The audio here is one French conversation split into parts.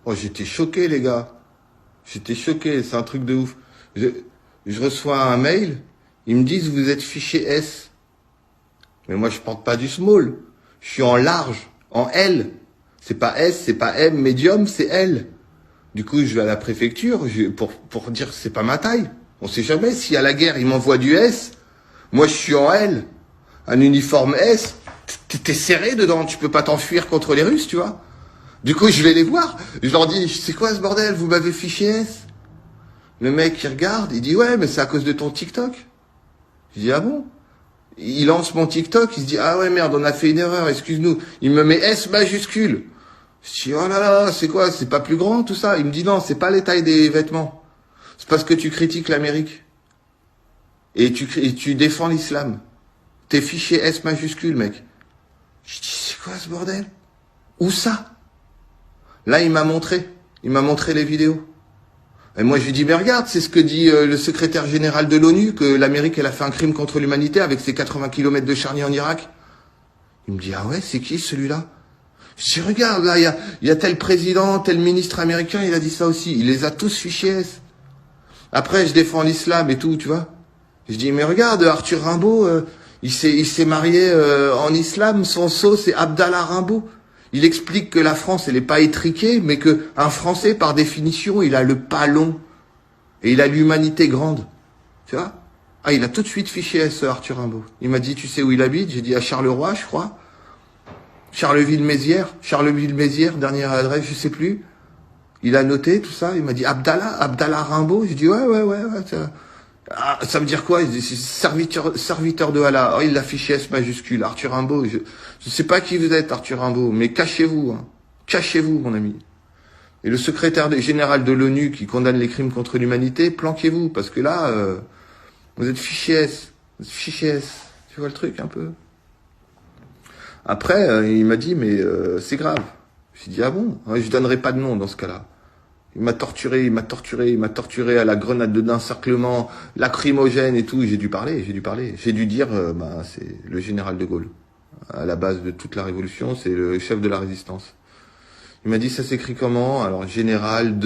Oh, j'étais choqué, les gars. J'étais choqué, c'est un truc de ouf. Je, je reçois un mail, ils me disent vous êtes fiché S. Mais moi je porte pas du small. Je suis en large, en L. C'est pas S, c'est pas M, médium, c'est L. Du coup, je vais à la préfecture pour dire que c'est pas ma taille. On sait jamais, si à la guerre ils m'envoient du S, moi je suis en L. Un uniforme S, t'es serré dedans, tu peux pas t'enfuir contre les Russes, tu vois. Du coup, je vais les voir, je leur dis, c'est quoi ce bordel, vous m'avez fiché S? Le mec, il regarde, il dit, ouais, mais c'est à cause de ton TikTok. Je dis, ah bon? Il lance mon TikTok, il se dit, ah ouais, merde, on a fait une erreur, excuse-nous. Il me met S majuscule. Je dis, oh là là, c'est quoi, c'est pas plus grand tout ça? Il me dit, non, c'est pas les tailles des vêtements. C'est parce que tu critiques l'Amérique. Et tu défends l'islam. T'es fiché S majuscule, mec. Je dis, c'est quoi ce bordel? Où ça? Là, il m'a montré les vidéos. Et moi, je lui dis, mais regarde, c'est ce que dit le secrétaire général de l'ONU, que l'Amérique, elle a fait un crime contre l'humanité avec ses 80 kilomètres de charnier en Irak. Il me dit, ah ouais, c'est qui celui-là? Je dis, regarde, là, il y a tel président, tel ministre américain, il a dit ça aussi. Il les a tous fichés S. Après, je défends l'islam et tout, tu vois. Je dis, mais regarde, Arthur Rimbaud, il s'est marié en islam, son sceau, c'est Abdallah Rimbaud. Il explique que la France, elle n'est pas étriquée, mais que un Français, par définition, il a le pas long. Et il a l'humanité grande. Tu vois? Ah, il a tout de suite fiché S, Arthur Rimbaud. Il m'a dit, tu sais où il habite? J'ai dit à Charleroi, je crois. Charleville-Mézières, dernière adresse, je sais plus. Il a noté tout ça, il m'a dit Abdallah Rimbaud. J'ai dit ouais. Ça veut dire quoi? C'est serviteur de Allah. Oh, il l'a fiché S majuscule, Arthur Rimbaud. Je sais pas qui vous êtes, Arthur Rimbaud, mais cachez-vous, hein. Cachez-vous, mon ami. Et le secrétaire général de l'ONU qui condamne les crimes contre l'humanité, planquez-vous, parce que là, vous êtes fiché S. Vous êtes fiché S. Tu vois le truc un peu? Après, il m'a dit, mais c'est grave. J'ai dit, ah bon? Je donnerai pas de nom dans ce cas-là. Il m'a torturé à la grenade d'encerclement, lacrymogène et tout. J'ai dû parler. J'ai dû dire, c'est le général de Gaulle. À la base de toute la révolution, c'est le chef de la résistance. Il m'a dit, ça s'écrit comment? Alors, général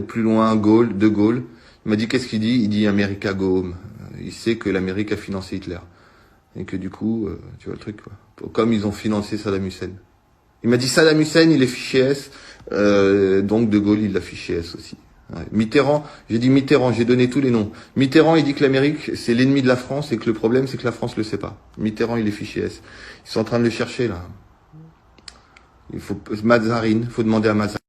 plus loin, Gaulle, de Gaulle. Il m'a dit, qu'est-ce qu'il dit? Il dit America Go Home. Il sait que l'Amérique a financé Hitler. Et que du coup, tu vois le truc, quoi. Comme ils ont financé Saddam Hussein. Il m'a dit Saddam Hussein, il est fiché S, donc De Gaulle, il l'a fiché S aussi. Ouais. Mitterrand, j'ai dit Mitterrand, j'ai donné tous les noms. Mitterrand, il dit que l'Amérique, c'est l'ennemi de la France et que le problème, c'est que la France le sait pas. Mitterrand, il est fiché S. Ils sont en train de le chercher, là. Il faut Mazarine, faut demander à Mazarine.